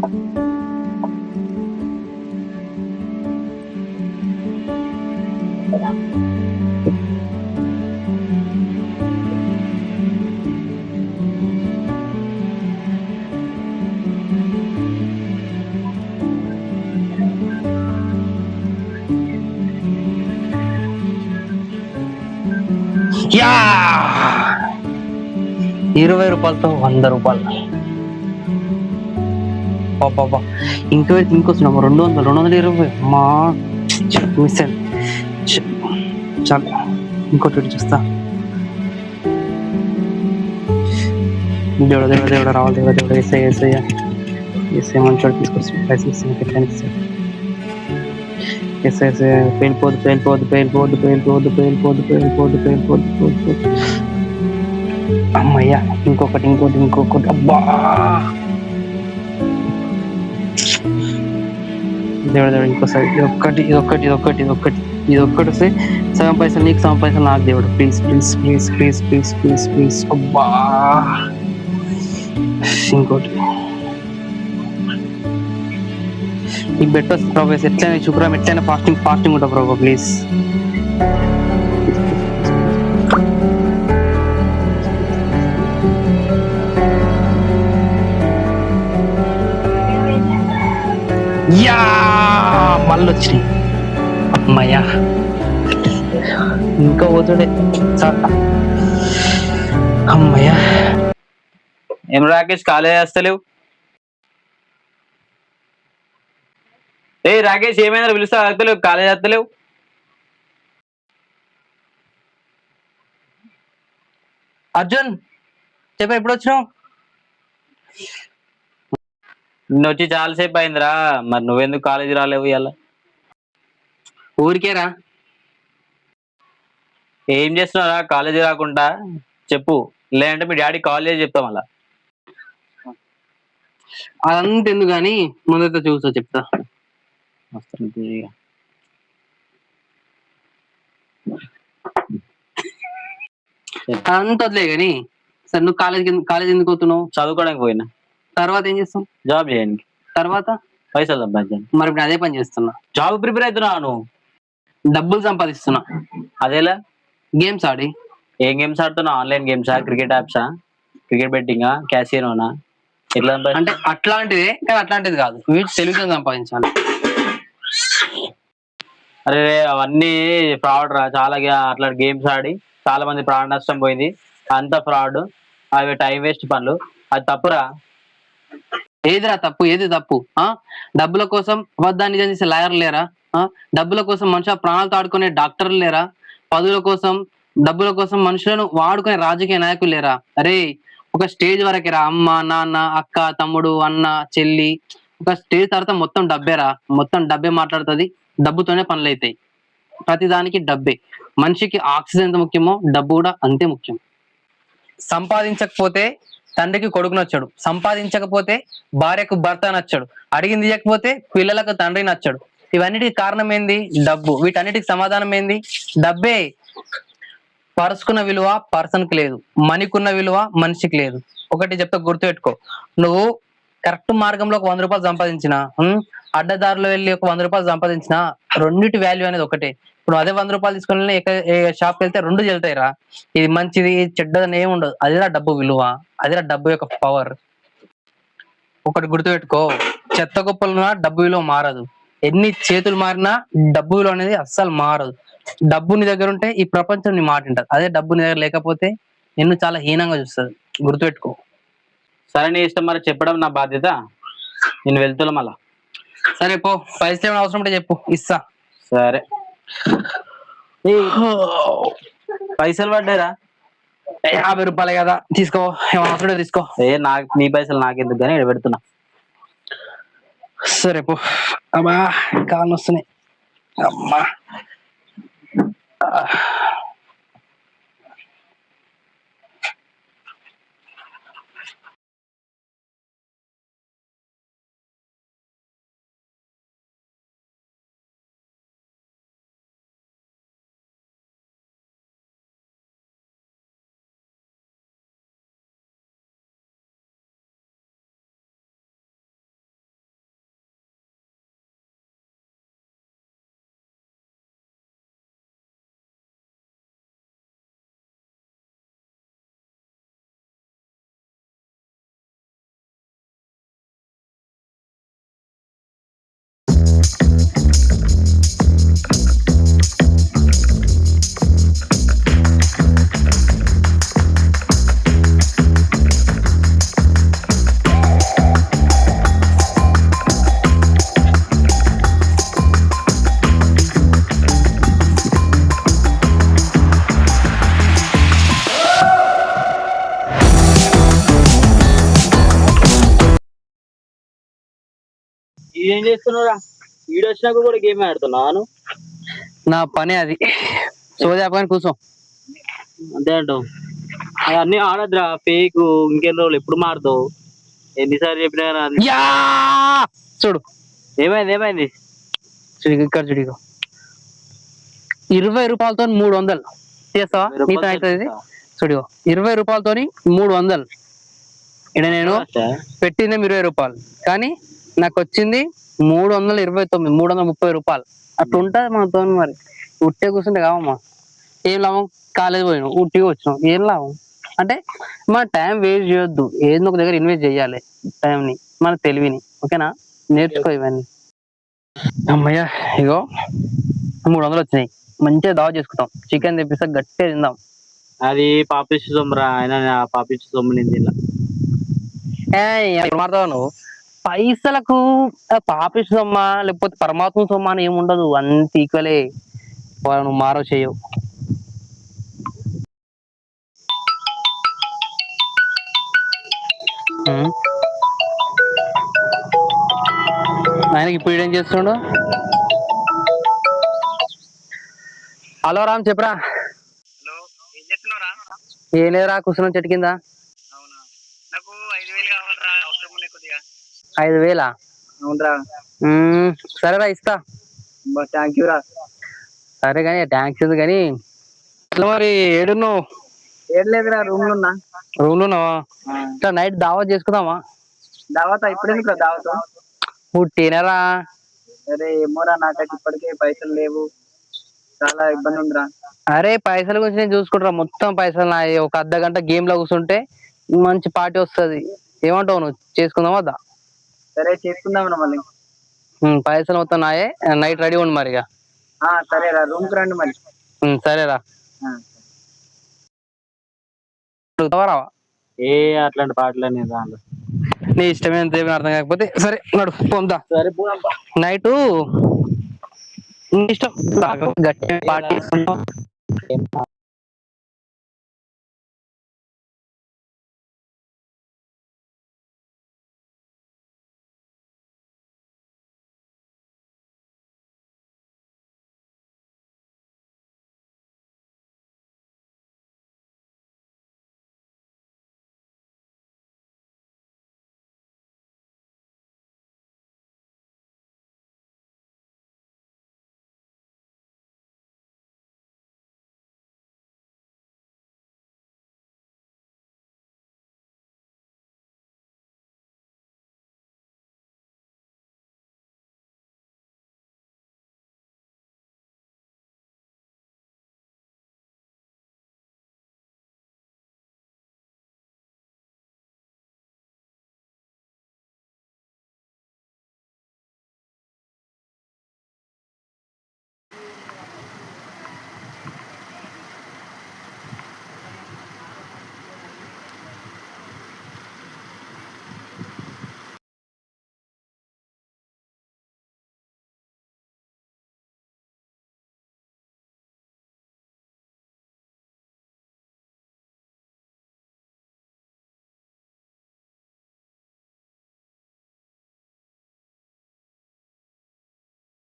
Yeah 20 రూపాయలతో 100 రూపాయలు. బాబా ఇంకో ఇంకొచ్చినాము 200 220. అమ్మా మిస్ అయింది. చాలు ఇంకోటి చూస్తా. దేవుడు దేవుడు దేవుడు రావాలి. దేవుడు దేవుడు ఎస్ఐ ఎస్ఐ ఎస్ఐ మంచోడు తీసుకొచ్చి పైసలు ఇస్తాను. ఎట్లా ఇస్తాను ఎస్ఐ ఎస్ఐ పేలిపోదు పేలిపోదు పేలిపోదు పేలిపోదు పేలిపోదు పేలిపోదు పేలిపోదు పేలిపోదు. అమ్మయ్యా ఇంకొకటి ఇంకోటి ఇంకొకటి. అబ్బా దేవుడు దేవుడు ఇంకోసారి ఇదొక్కటి ఇదొక్కటి ఇదొక్కటి ఇదొక్కటి ఇదొక్కటి వస్తే సగం పైసలు నీకు సగం పైసలు నాకు. దేవుడు please please please please please please please. అబ్బా ఇంకోటి నీకు బెట్ వస్తుంది ప్రభు. ఎట్లయినా శుక్రవారం ఎట్లయినా ఫాస్టింగ్ ఉంటావు ప్రభు ప్లీజ్. యా మళ్ళీ వచ్చినాయి. అమ్మయ్యా ఇంకా పోతుడే చాట. అమ్మయ్యా ఏం రాకేష్ కాలేజ్ చేస్తలేవు? ఏ రాకేష్ ఏమైనా పిలుస్తా వస్తలేవు, కాలేజ్ చేస్తలేవు? అర్జున్ చెప్ప ఎప్పుడు వచ్చినావు? నిన్న వచ్చి చాలాసేపు అయిందిరా. మరి నువ్వెందుకు కాలేజీ రాలేవు ఇవాళ? ఊరికేరా. ఏం చేస్తున్నారా కాలేజీ రాకుండా? చెప్పు, లేదంటే మీ డాడీ కాల్ చేసి చెప్తాం అలా. అదంతా ఎందుకు కానీ ముందైతే చూసా చెప్తా. అంత వదిలే కానీ సరే నువ్వు కాలేజ్ ఎందుకు పోతున్నావు? చదువుకోవడానికి పోయినా. తర్వాత ఏం చేస్తావు? జాబ్ చేయడానికి. తర్వాత పైసలు సంపాదించాను. మరి ఇప్పుడు అదే పని చేస్తున్నా. జాబ్ ప్రిపేర్ అవుతున్నా నువ్వు? డబ్బులు సంపాదిస్తున్నా. అదేలా? గేమ్స్ ఆడి. ఏం గేమ్స్ ఆడుతున్నావు? ఆన్లైన్ గేమ్సా, క్రికెట్ యాప్సా, క్రికెట్ బెట్టింగా, క్యాసినోనా? ఎట్లా అంటే అట్లాంటిదే కానీ అట్లాంటిది కాదు. వీటి తెలుగుతో సంపాదించాలి. అరే అవన్నీ ఫ్రాడ్ రా. చాలా అట్లా గేమ్స్ ఆడి చాలా మంది ప్రాణ నష్టం పోయింది. అంత ఫ్రాడ్. అవి టైం వేస్ట్ పనులు. అది తప్పురా. ఏదిరా తప్పు? ఏది తప్పు? డబ్బుల కోసం అబద్ధాన్ని నిజం చేసే లాయర్లు లేరా? డబ్బుల కోసం మనుషుల ప్రాణాలతో ఆడుకునే డాక్టర్లు లేరా? పదుల కోసం డబ్బుల కోసం మనుషులను వాడుకునే రాజకీయ నాయకులు లేరా? అరే ఒక స్టేజ్ వరకే రా. అమ్మ నాన్న అక్క తమ్ముడు అన్న చెల్లి. ఒక స్టేజ్ తర్వాత మొత్తం డబ్బేరా. మొత్తం డబ్బే మాట్లాడుతుంది. డబ్బుతోనే పనులు అవుతాయి. ప్రతిదానికి డబ్బే. మనిషికి ఆక్సిజన్ ఎంత ముఖ్యమో డబ్బు కూడా అంతే ముఖ్యం. సంపాదించకపోతే తండ్రికి కొడుకు నచ్చడు. సంపాదించకపోతే భార్యకు భర్త నచ్చడు. అడిగింది ఇవ్వకపోతే పిల్లలకు తండ్రి నచ్చడు. ఇవన్నిటికి కారణం ఏంది? డబ్బు. వీటన్నిటికి సమాధానం ఏంది? డబ్బే. పర్సుకున్న విలువ పర్సన్కి లేదు. మనీకున్న విలువ మనిషికి లేదు. ఒకటి చెప్తా గుర్తుపెట్టుకో. నువ్వు కరెక్ట్ మార్గంలో ఒక 100 రూపాయలు సంపాదించిన, అడ్డదారిలో వెళ్ళి ఒక 100 రూపాయలు సంపాదించిన, రెండింటి వాల్యూ అనేది ఒకటే. ఇప్పుడు అదే 100 రూపాయలు తీసుకుని షాప్కి వెళ్తే రెండు చెల్తాయిరా. ఇది మంచిది చెడ్డదని ఏమి ఉండదు. అదిరా డబ్బు విలువ. అదిరా డబ్బు యొక్క పవర్. ఒకటి గుర్తుపెట్టుకో. చెత్త గొప్పలున్నా డబ్బు విలువ మారదు. ఎన్ని చేతులు మారినా డబ్బు విలువ అనేది అస్సలు మారదు. డబ్బు నీ దగ్గర ఉంటే ఈ ప్రపంచం నీ మాట వింటది. అదే డబ్బు నీ దగ్గర లేకపోతే నిన్ను చాలా హీనంగా చూస్తుంది. గుర్తుపెట్టుకో. సరే నీ ఇష్టం. మరి చెప్పడం నా బాధ్యత. నేను వెళ్తున్నా మళ్ళా. సరే పో. పైసలు ఏమైనా అవసరం ఉంటే చెప్పు, ఇస్తా. సరే. పైసలు పడ్డారా? 50 రూపాయలే కదా, తీసుకో. ఏమైనా అవసరం ఉంటే తీసుకో. నాకు నీ పైసలు నాకెందుకు కానీ పెడుతున్నా. సరే పో. అబ్బా కాళ్ళు వస్తున్నాయి. అమ్మా ఏం చేస్తున్నారా? వీడు వచ్చినాక కూడా గేమ్ ఆడుతున్నాను. నా పని అది. సోదాపని కూర్చో. అంతే అంటావు. అవన్నీ ఆడద్రా, ఫేక్. ఇంకెన్ని రోజులు ఎప్పుడు మారుతావు? ఎన్నిసార్లు చెప్పినా యా చూడు ఏమైంది ఏమైంది? చూడు ఇక్కడ చూడు ఇగో. 20 రూపాయలతో 300 చేస్తావా? నీతో అవుతుంది చూడు. 20 రూపాయలతో 300. ఇక్కడ నేను పెట్టింది 20 రూపాయలు, కానీ నాకు వచ్చింది 329, 330 రూపాయలు. అట్లా ఉంటుంది మనతో. మరి ఉట్టే కూర్చుంటే కావమ్మా. ఏం లాభం? కాలేజ్ పోయినాం, ఉట్టిగా వచ్చినాం, ఏం లాభం? అంటే మన టైం వేస్ట్ చేయొద్దు, ఏదో ఒక దగ్గర ఇన్వెస్ట్ చేయాలి టైంని, మన తెలివిని. ఓకేనా? నేర్చుకో ఇవన్నీ. అమ్మయ్య ఇగో 300 వచ్చినాయి. మంచిగా దావా చేసుకుంటాం, చికెన్ తెప్పిస్తా, గట్టిగా తిందాం. అది పాపిష్టి సొమ్మురా, ఆయన పాపిష్టి సొమ్ము నింది ఇలా. మాట్లాడతావు నువ్వు? పైసలకు పాపిష్టి సొమ్మా లేకపోతే పరమాత్మ సొమ్మా అని ఏముండదు, అంత ఈక్వలే. నువ్వు మారో చేయవు. ఆయనకి ఇప్పుడు ఏం చేస్తుండు? హలో రామ్, చెప్పరా. హలో, ఏం చేస్తున్నావురా? ఏం లేదురా, కూర్చున్నాం చెట్టు కింద. అవునా, నాకు 5,000 కావాలరా, అవసరం ఉన్నాయి కొద్దిగా. 5,000? అవునరా. సరేరా, ఇస్తా. థ్యాంక్ యూ రా. సరే కానీ థ్యాంక్స్ ఉంది కానీ, ఇట్లా మరి ఏడున్నావు? ఏం లేదురా, రూమ్ లో ఉన్నా. రూమ్ లో ఉన్నావా? ఇట్లా నైట్ దావత్ చేసుకుందామా? దావత ఇప్పుడు దావత తినరా. అరే ఏమోరా, నాకైతే ఇప్పటికే పైసలు లేవు, చాలా ఇబ్బంది ఉందిరా. అరే పైసల గురించి నేను చూసుకుంటారా, మొత్తం పైసలు నాయి. ఒక అర్ధ గంట గేమ్ లో కూర్చుంటే మంచి పార్టీ వస్తుంది. ఏమంటావు? నువ్వు చేసుకుందామా వద్దా? సరే చేసుకుందాం మళ్ళీ. పైసలు మొత్తం నాయే. నైట్ రెడీ ఉండి మరి. సరేరా, రూమ్ కి రండి మరి. సరేరా. రావా? ఏ అట్లాంటి పాటలన్నీ దాంట్లో నీ ఇష్టమైన దేవుని అర్థం కాకపోతే సరే నడు పొందా. సరే నైటు ఇష్టం గట్టి పార్టీ